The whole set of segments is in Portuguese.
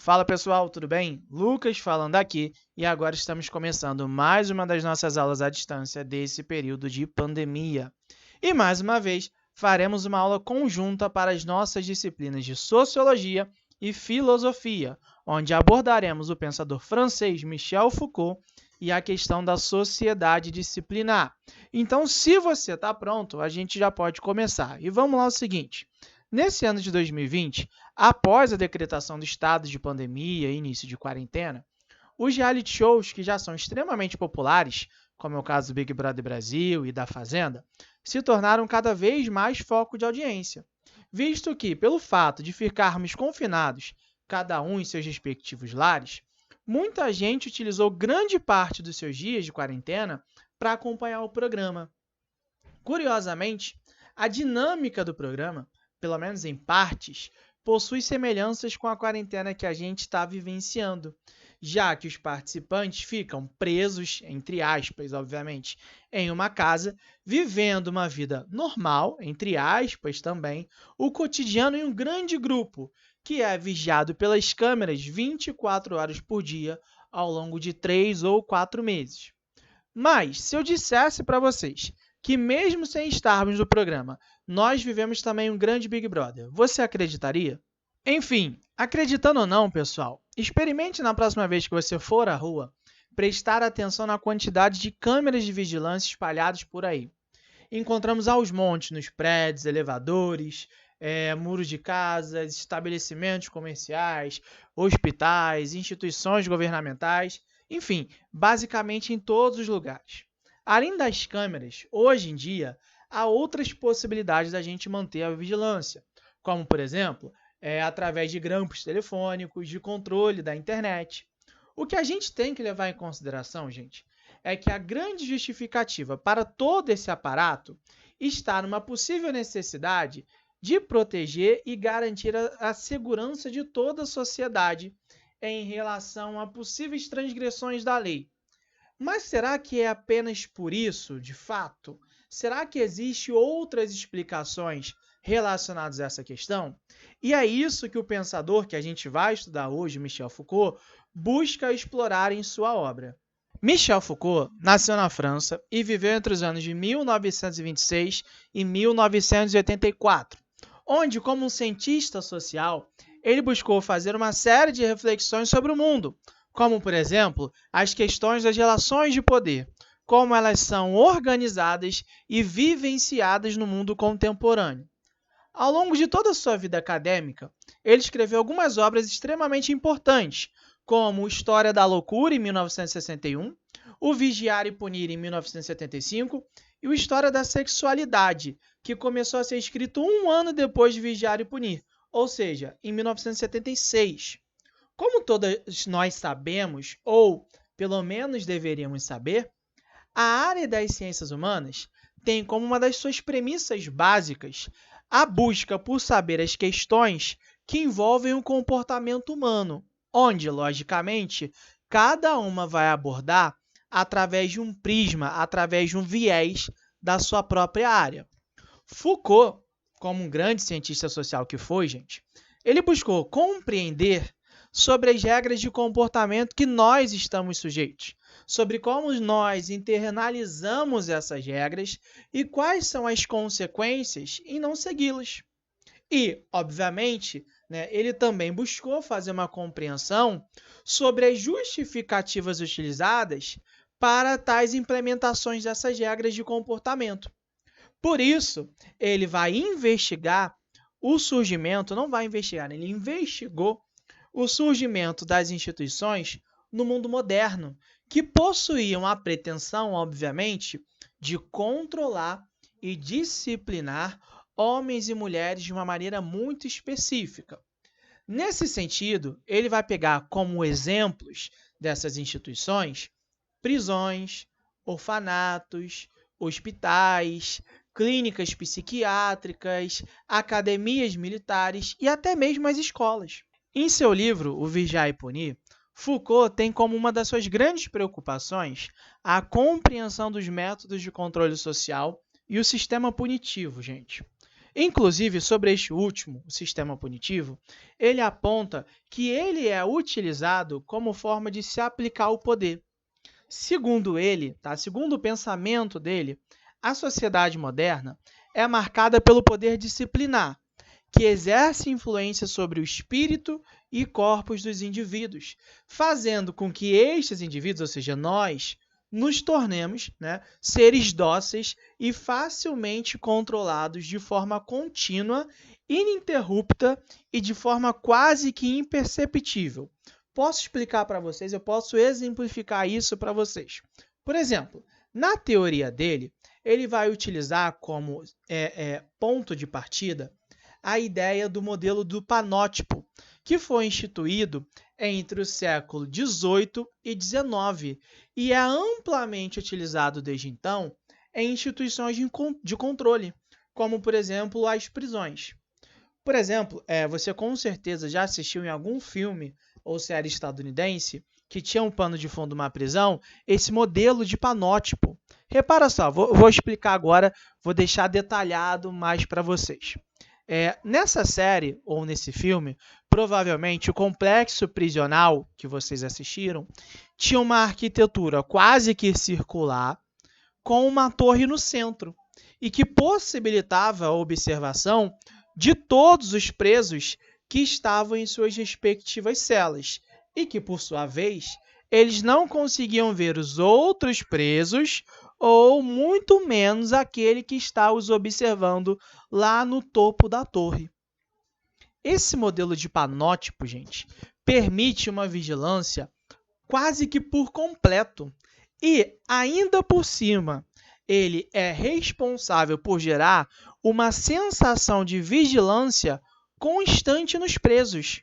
Fala pessoal, tudo bem? Lucas falando aqui e agora estamos começando mais uma das nossas aulas à distância desse período de pandemia. E mais uma vez, faremos uma aula conjunta para as nossas disciplinas de Sociologia e Filosofia, onde abordaremos o pensador francês Michel Foucault e a questão da sociedade disciplinar. Então, se você está pronto, a gente já pode começar. E vamos lá o seguinte. Nesse ano de 2020, após a decretação do estado de pandemia e início de quarentena, os reality shows, que já são extremamente populares, como é o caso do Big Brother Brasil e da Fazenda, se tornaram cada vez mais foco de audiência, visto que, pelo fato de ficarmos confinados, cada um em seus respectivos lares, muita gente utilizou grande parte dos seus dias de quarentena para acompanhar o programa. Curiosamente, a dinâmica do programa, pelo menos em partes, possui semelhanças com a quarentena que a gente está vivenciando, já que os participantes ficam presos, entre aspas, obviamente, em uma casa, vivendo uma vida normal, entre aspas também, o cotidiano em um grande grupo, que é vigiado pelas câmeras 24 horas por dia ao longo de 3 ou 4 meses. Mas, se eu dissesse para vocês que mesmo sem estarmos no programa, nós vivemos também um grande Big Brother, você acreditaria? Enfim, acreditando ou não, pessoal, experimente na próxima vez que você for à rua prestar atenção na quantidade de câmeras de vigilância espalhadas por aí. Encontramos aos montes nos prédios, elevadores, muros de casas, estabelecimentos comerciais, hospitais, instituições governamentais, enfim, basicamente em todos os lugares. Além das câmeras, hoje em dia, há outras possibilidades da gente manter a vigilância, como, por exemplo, através de grampos telefônicos, de controle da internet. O que a gente tem que levar em consideração, gente, é que a grande justificativa para todo esse aparato está numa possível necessidade de proteger e garantir a segurança de toda a sociedade em relação a possíveis transgressões da lei. Mas será que é apenas por isso, de fato? Será que existem outras explicações relacionadas a essa questão? E é isso que o pensador que a gente vai estudar hoje, Michel Foucault, busca explorar em sua obra. Michel Foucault nasceu na França e viveu entre os anos de 1926 e 1984, onde, como um cientista social, ele buscou fazer uma série de reflexões sobre o mundo, como, por exemplo, as questões das relações de poder, como elas são organizadas e vivenciadas no mundo contemporâneo. Ao longo de toda a sua vida acadêmica, ele escreveu algumas obras extremamente importantes, como História da Loucura, em 1961, O Vigiar e Punir, em 1975, e o História da Sexualidade, que começou a ser escrito um ano depois de Vigiar e Punir, ou seja, em 1976. Como todos nós sabemos, ou pelo menos deveríamos saber, a área das ciências humanas tem como uma das suas premissas básicas a busca por saber as questões que envolvem o comportamento humano, onde, logicamente, cada uma vai abordar através de um prisma, através de um viés da sua própria área. Foucault, como um grande cientista social que foi, gente, ele buscou compreender sobre as regras de comportamento que nós estamos sujeitos, sobre como nós internalizamos essas regras e quais são as consequências em não segui-las. E, obviamente, ele também buscou fazer uma compreensão sobre as justificativas utilizadas para tais implementações dessas regras de comportamento. Por isso, ele vai investigar o surgimento, não vai investigar, ele investigou o surgimento das instituições no mundo moderno, que possuíam a pretensão, obviamente, de controlar e disciplinar homens e mulheres de uma maneira muito específica. Nesse sentido, ele vai pegar como exemplos dessas instituições prisões, orfanatos, hospitais, clínicas psiquiátricas, academias militares e até mesmo as escolas. Em seu livro, O Vigiar e Punir, Foucault tem como uma das suas grandes preocupações a compreensão dos métodos de controle social e o sistema punitivo, gente. Inclusive, sobre este último, o sistema punitivo, ele aponta que ele é utilizado como forma de se aplicar o poder. Segundo ele, tá? Segundo o pensamento dele, a sociedade moderna é marcada pelo poder disciplinar, que exerce influência sobre o espírito e corpos dos indivíduos, fazendo com que estes indivíduos, ou seja, nós, nos tornemos, né, seres dóceis e facilmente controlados de forma contínua, ininterrupta e de forma quase que imperceptível. Posso explicar para vocês, eu posso exemplificar isso para vocês. Por exemplo, na teoria dele, ele vai utilizar como ponto de partida a ideia do modelo do panótipo, que foi instituído entre o século XVIII e XIX e é amplamente utilizado desde então em instituições de controle, como, por exemplo, as prisões. Por exemplo, você com certeza já assistiu em algum filme ou série estadunidense que tinha um pano de fundo uma prisão, esse modelo de panótipo. Repara só, vou explicar agora, vou deixar detalhado mais para vocês. Nessa série, ou nesse filme, provavelmente o complexo prisional que vocês assistiram tinha uma arquitetura quase que circular, com uma torre no centro, e que possibilitava a observação de todos os presos que estavam em suas respectivas celas, e que, por sua vez, eles não conseguiam ver os outros presos ou muito menos aquele que está os observando lá no topo da torre. Esse modelo de panótipo, gente, permite uma vigilância quase que por completo e, ainda por cima, ele é responsável por gerar uma sensação de vigilância constante nos presos,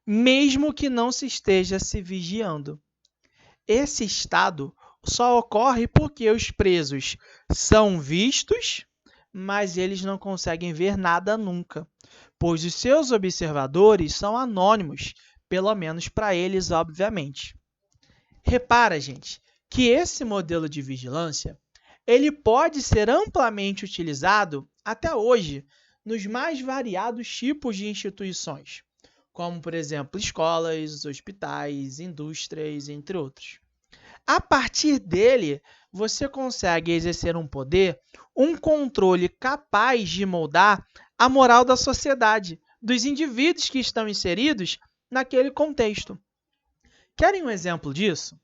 mesmo que não se esteja se vigiando. Esse estado só ocorre porque os presos são vistos, mas eles não conseguem ver nada nunca, pois os seus observadores são anônimos, pelo menos para eles, obviamente. Repara, gente, que esse modelo de vigilância ele pode ser amplamente utilizado até hoje nos mais variados tipos de instituições, como, por exemplo, escolas, hospitais, indústrias, entre outros. A partir dele, você consegue exercer um poder, um controle capaz de moldar a moral da sociedade, dos indivíduos que estão inseridos naquele contexto. Querem um exemplo disso?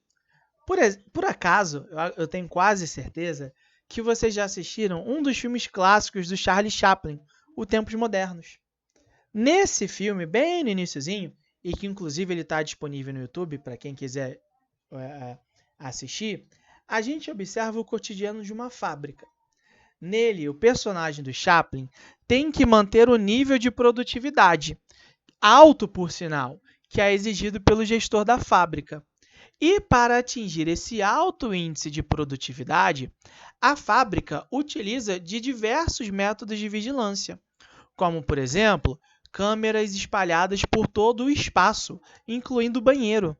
Por acaso, eu tenho quase certeza que vocês já assistiram um dos filmes clássicos do Charlie Chaplin, O Tempos Modernos. Nesse filme, bem no iniciozinho, e que inclusive ele está disponível no YouTube para quem quiser assistir, a gente observa o cotidiano de uma fábrica. Nele, o personagem do Chaplin tem que manter o nível de produtividade, alto por sinal, que é exigido pelo gestor da fábrica. E para atingir esse alto índice de produtividade, a fábrica utiliza de diversos métodos de vigilância, como, por exemplo, câmeras espalhadas por todo o espaço, incluindo o banheiro.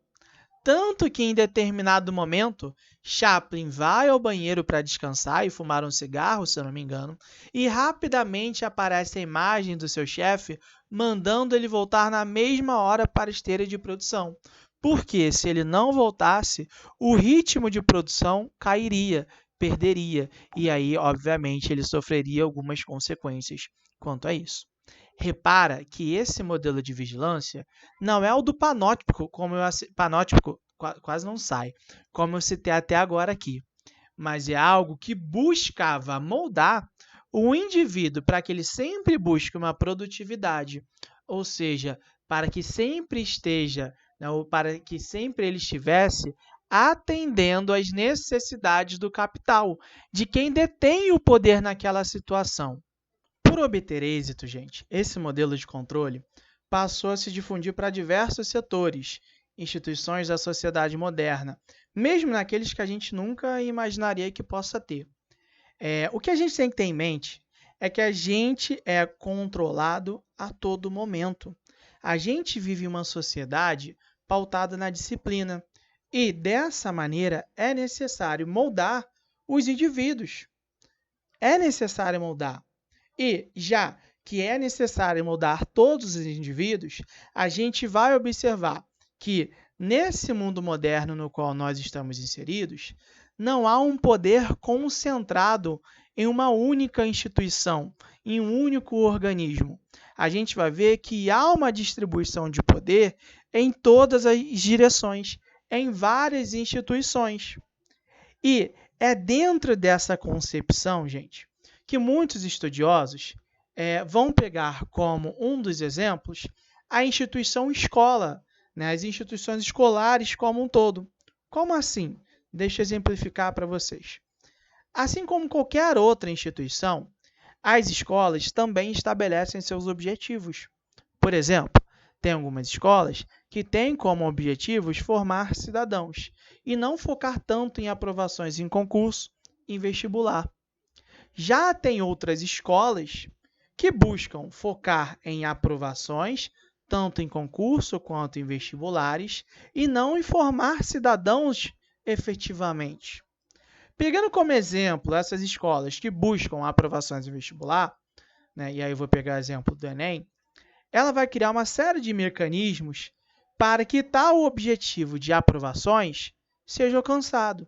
Tanto que, em determinado momento, Chaplin vai ao banheiro para descansar e fumar um cigarro, se eu não me engano, e rapidamente aparece a imagem do seu chefe mandando ele voltar na mesma hora para a esteira de produção. Porque, se ele não voltasse, o ritmo de produção cairia, perderia, e aí, obviamente, ele sofreria algumas consequências quanto a isso. Repara que esse modelo de vigilância não é o do panótipo, panótipo quase não sai, como eu citei até agora aqui, mas é algo que buscava moldar o indivíduo para que ele sempre busque uma produtividade, ou seja, para que sempre esteja, ou para que sempre ele estivesse atendendo às necessidades do capital, de quem detém o poder naquela situação. Por obter êxito, gente, esse modelo de controle passou a se difundir para diversos setores, instituições da sociedade moderna, mesmo naqueles que a gente nunca imaginaria que possa ter. O que a gente tem que ter em mente é que a gente é controlado a todo momento. A gente vive uma sociedade pautada na disciplina e, dessa maneira, é necessário moldar os indivíduos. É necessário moldar. E já que é necessário moldar todos os indivíduos, a gente vai observar que, nesse mundo moderno no qual nós estamos inseridos, não há um poder concentrado em uma única instituição, em um único organismo. A gente vai ver que há uma distribuição de poder em todas as direções, em várias instituições. E é dentro dessa concepção, gente, que muitos estudiosos vão pegar como um dos exemplos a instituição escola, né, as instituições escolares como um todo. Como assim? Deixa eu exemplificar para vocês. Assim como qualquer outra instituição, as escolas também estabelecem seus objetivos. Por exemplo, tem algumas escolas que têm como objetivos formar cidadãos e não focar tanto em aprovações em concurso e vestibular. Já tem outras escolas que buscam focar em aprovações, tanto em concurso quanto em vestibulares, e não em formar cidadãos efetivamente. Pegando como exemplo essas escolas que buscam aprovações em vestibular, né, e aí eu vou pegar o exemplo do Enem, ela vai criar uma série de mecanismos para que tal objetivo de aprovações seja alcançado.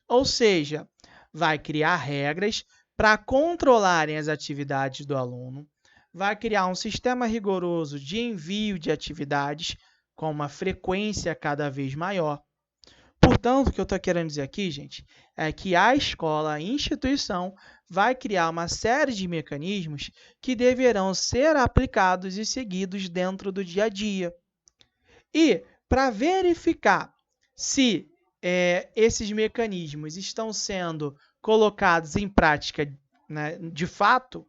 Ou seja, vai criar regras para controlarem as atividades do aluno, vai criar um sistema rigoroso de envio de atividades com uma frequência cada vez maior. Portanto, o que eu estou querendo dizer aqui, gente, é que a escola, a instituição, vai criar uma série de mecanismos que deverão ser aplicados e seguidos dentro do dia a dia. E, para verificar se esses mecanismos estão sendo colocados em prática, né, de fato,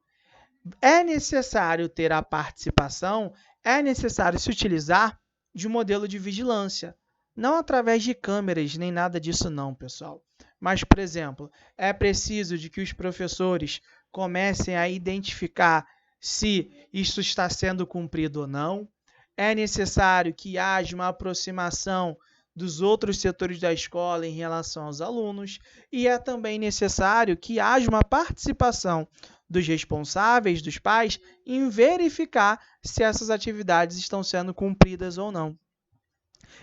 é necessário ter a participação, é necessário se utilizar de um modelo de vigilância. Não através de câmeras, nem nada disso não, pessoal. Mas, por exemplo, é preciso de que os professores comecem a identificar se isso está sendo cumprido ou não. É necessário que haja uma aproximação dos outros setores da escola em relação aos alunos, e é também necessário que haja uma participação dos responsáveis, dos pais, em verificar se essas atividades estão sendo cumpridas ou não.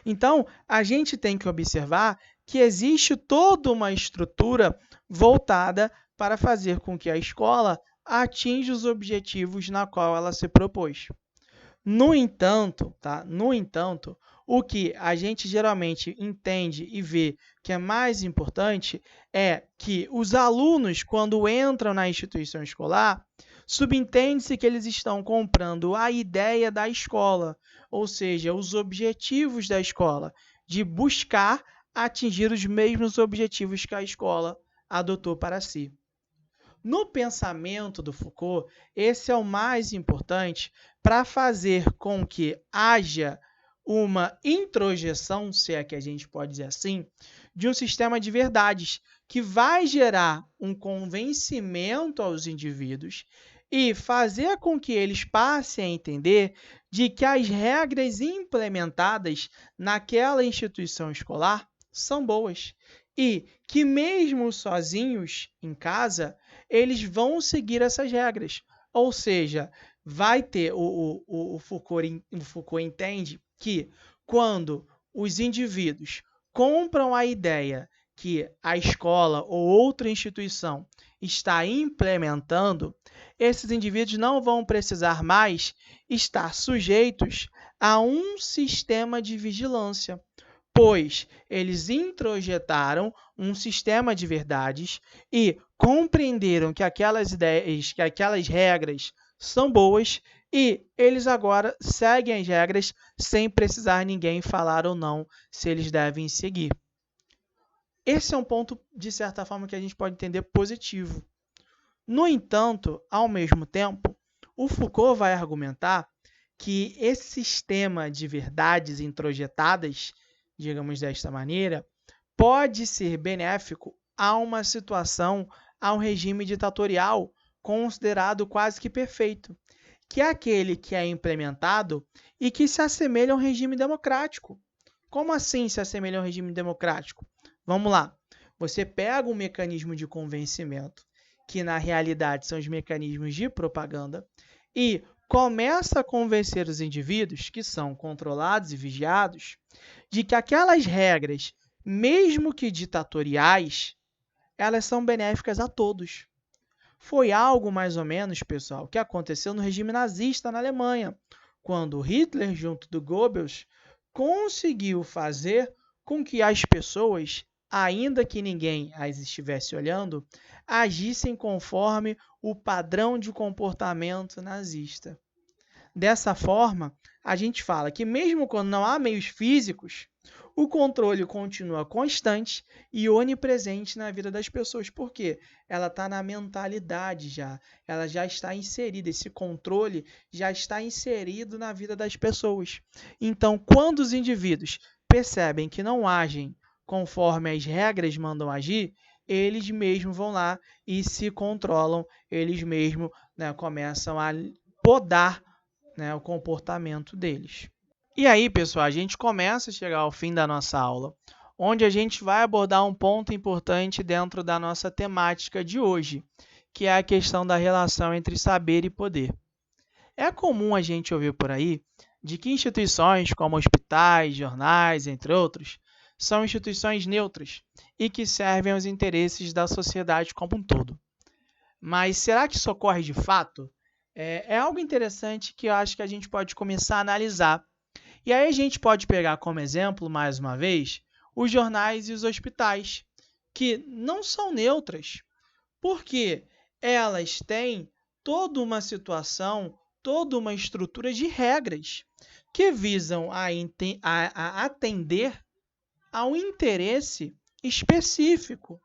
Então, a gente tem que observar que existe toda uma estrutura voltada para fazer com que a escola atinja os objetivos na qual ela se propôs. No entanto, o que a gente geralmente entende e vê que é mais importante é que os alunos, quando entram na instituição escolar, subentende-se que eles estão comprando a ideia da escola, ou seja, os objetivos da escola, de buscar atingir os mesmos objetivos que a escola adotou para si. No pensamento do Foucault, esse é o mais importante para fazer com que haja uma introjeção, se é que a gente pode dizer assim, de um sistema de verdades que vai gerar um convencimento aos indivíduos e fazer com que eles passem a entender de que as regras implementadas naquela instituição escolar são boas e que mesmo sozinhos em casa, eles vão seguir essas regras. Ou seja, vai ter o Foucault entende que quando os indivíduos compram a ideia que a escola ou outra instituição está implementando, esses indivíduos não vão precisar mais estar sujeitos a um sistema de vigilância, pois eles introjetaram um sistema de verdades e compreenderam que aquelas ideias, que aquelas regras são boas e eles agora seguem as regras sem precisar ninguém falar ou não se eles devem seguir. Esse é um ponto, de certa forma, que a gente pode entender positivo. No entanto, ao mesmo tempo, o Foucault vai argumentar que esse sistema de verdades introjetadas, digamos desta maneira, pode ser benéfico a uma situação, a um regime ditatorial considerado quase que perfeito, que é aquele que é implementado e que se assemelha a um regime democrático. Como assim se assemelha a um regime democrático? Vamos lá. Você pega um mecanismo de convencimento, que na realidade são os mecanismos de propaganda, e começa a convencer os indivíduos, que são controlados e vigiados, de que aquelas regras, mesmo que ditatoriais, elas são benéficas a todos. Foi algo mais ou menos, pessoal, que aconteceu no regime nazista na Alemanha, quando Hitler, junto do Goebbels, conseguiu fazer com que as pessoas, ainda que ninguém as estivesse olhando, agissem conforme o padrão de comportamento nazista. Dessa forma, a gente fala que mesmo quando não há meios físicos, o controle continua constante e onipresente na vida das pessoas. Por quê? Ela está na mentalidade já. Ela já está inserida. Esse controle já está inserido na vida das pessoas. Então, quando os indivíduos percebem que não agem conforme as regras mandam agir, eles mesmos vão lá e se controlam. Eles mesmos, começam a podar, o comportamento deles. E aí, pessoal, a gente começa a chegar ao fim da nossa aula, onde a gente vai abordar um ponto importante dentro da nossa temática de hoje, que é a questão da relação entre saber e poder. É comum a gente ouvir por aí de que instituições como hospitais, jornais, entre outros, são instituições neutras e que servem aos interesses da sociedade como um todo. Mas será que isso ocorre de fato? É algo interessante que eu acho que a gente pode começar a analisar. E aí a gente pode pegar como exemplo, mais uma vez, os jornais e os hospitais, que não são neutras, porque elas têm toda uma situação, toda uma estrutura de regras que visam a atender a um interesse específico,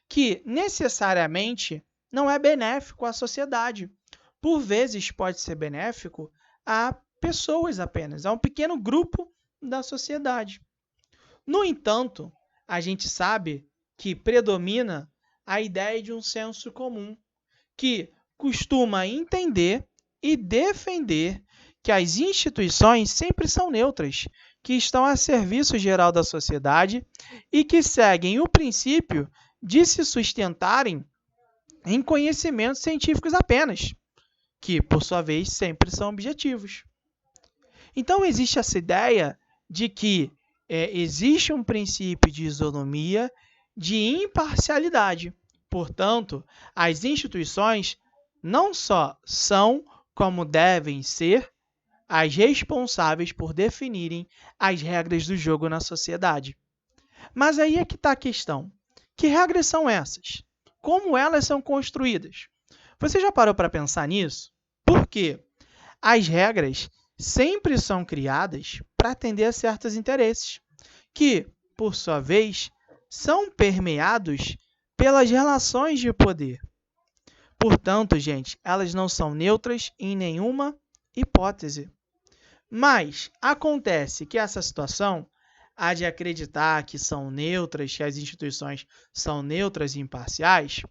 que necessariamente não é benéfico à sociedade. Por vezes pode ser benéfico a pessoas apenas, a um pequeno grupo da sociedade. No entanto, a gente sabe que predomina a ideia de um senso comum, que costuma entender e defender que as instituições sempre são neutras, que estão a serviço geral da sociedade e que seguem o princípio de se sustentarem em conhecimentos científicos apenas, que, por sua vez, sempre são objetivos. Então, existe essa ideia de que existe um princípio de isonomia, de imparcialidade. Portanto, as instituições não só são, como devem ser, as responsáveis por definirem as regras do jogo na sociedade. Mas aí é que está a questão. Que regras são essas? Como elas são construídas? Você já parou para pensar nisso? Por quê? As regras sempre são criadas para atender a certos interesses, que, por sua vez, são permeados pelas relações de poder. Portanto, gente, elas não são neutras em nenhuma hipótese. Mas acontece que essa situação, há de acreditar que são neutras, que as instituições são neutras e imparciais,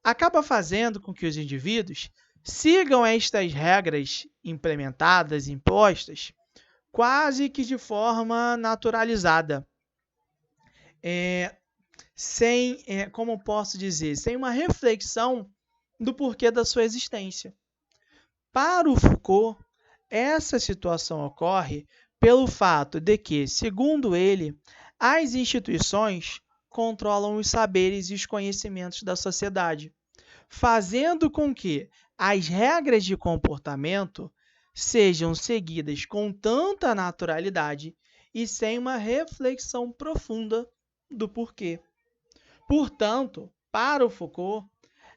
acaba fazendo com que os indivíduos sigam estas regras implementadas, impostas, quase que de forma naturalizada, como posso dizer, sem uma reflexão do porquê da sua existência. Para o Foucault, essa situação ocorre pelo fato de que, segundo ele, as instituições controlam os saberes e os conhecimentos da sociedade, fazendo com que as regras de comportamento sejam seguidas com tanta naturalidade e sem uma reflexão profunda do porquê. Portanto, para o Foucault,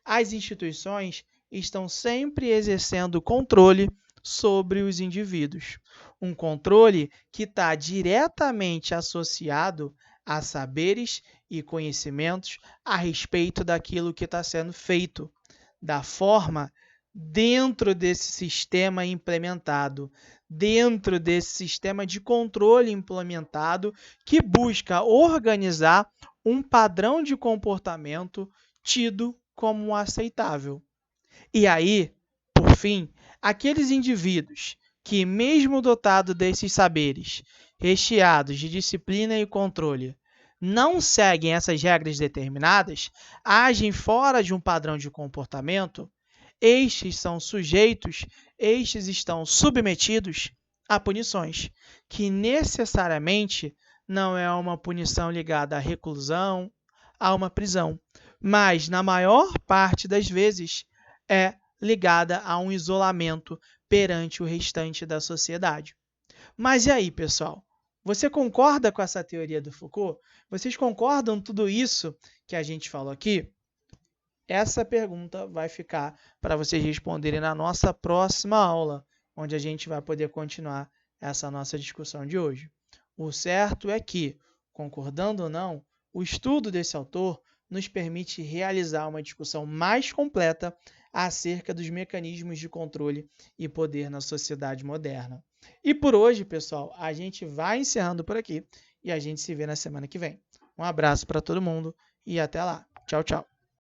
as instituições estão sempre exercendo controle sobre os indivíduos. Um controle que está diretamente associado a saberes e conhecimentos a respeito daquilo que está sendo feito, da forma dentro desse sistema implementado, dentro desse sistema de controle implementado que busca organizar um padrão de comportamento tido como aceitável. E aí, por fim, aqueles indivíduos que, mesmo dotados desses saberes, recheados de disciplina e controle, não seguem essas regras determinadas, agem fora de um padrão de comportamento, estes são sujeitos, estes estão submetidos a punições, que necessariamente não é uma punição ligada à reclusão, a uma prisão, mas na maior parte das vezes é ligada a um isolamento perante o restante da sociedade. Mas e aí, pessoal? Você concorda com essa teoria do Foucault? Vocês concordam com tudo isso que a gente falou aqui? Essa pergunta vai ficar para vocês responderem na nossa próxima aula, onde a gente vai poder continuar essa nossa discussão de hoje. O certo é que, concordando ou não, o estudo desse autor nos permite realizar uma discussão mais completa acerca dos mecanismos de controle e poder na sociedade moderna. E por hoje, pessoal, a gente vai encerrando por aqui e a gente se vê na semana que vem. Um abraço para todo mundo e até lá. Tchau, tchau.